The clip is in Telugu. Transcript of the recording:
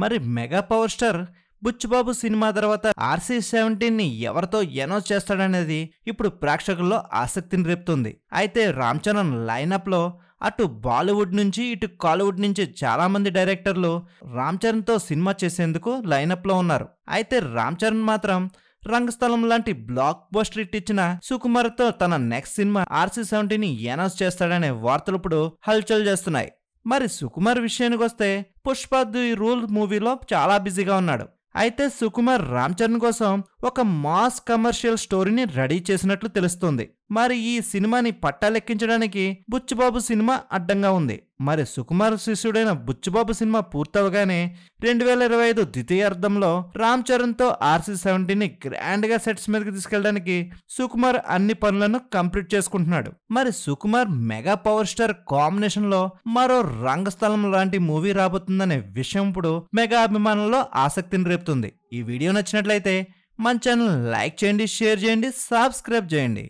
మరి mega power star Buchibabu cinema తర్వాత RC-17ని ఎవరితో అనౌన్స్ చేస్తాడనేది ఇప్పుడు ప్రేక్షకుల్లో ఆసక్తిని రేపుతుంది. అయితే రామ్ చరణ్ లైనప్ లో అటు బాలీవుడ్ నుంచి ఇటు కాలీవుడ్ నుంచి చాలా మంది డైరెక్టర్లు రామ్ చరణ్ తో సినిమా చేసేందుకు లైనప్ లో ఉన్నారు. అయితే రామ్ చరణ్ మాత్రం రంగస్థలం లాంటి బ్లాక్ బస్టర్ హిట్ ఇచ్చిన సుకుమార్ తో తన నెక్స్ట్ సినిమా RC-17ని అనౌన్స్ చేస్తాడనే వార్తలు ఇప్పుడు హల్చల్ చేస్తున్నాయి. మరి సుకుమార్ విషయానికి వస్తే పుష్ప ది రూల్ మూవీలో చాలా బిజీగా ఉన్నాడు. అయితే సుకుమార్ రామ్ చరణ్ కోసం ఒక మాస్ కమర్షియల్ స్టోరీని రెడీ చేసినట్లు తెలుస్తుంది. మరి ఈ సినిమాని పట్టాలెక్కించడానికి బుచ్చిబాబు సినిమా అడ్డంగా ఉంది. మరి సుకుమార్ శిష్యుడైన బుచ్చిబాబు సినిమా పూర్తవగానే 2025 ద్వితీయార్థంలో రామ్ చరణ్ తో RC-17ని గ్రాండ్ గా సెట్స్ మీదకి తీసుకెళ్లడానికి సుకుమార్ అన్ని పనులను కంప్లీట్ చేసుకుంటున్నాడు. మరి Sukumar mega power star combination లో మరో రంగస్థలం లాంటి మూవీ రాబోతుందనే విషయం ఇప్పుడు మెగా అభిమానుల్లో ఆసక్తిని రేపుతుంది. ఈ వీడియో నచ్చినట్లయితే మన ఛానల్ లైక్ చేయండి, షేర్ చేయండి, సబ్స్క్రైబ్ చేయండి.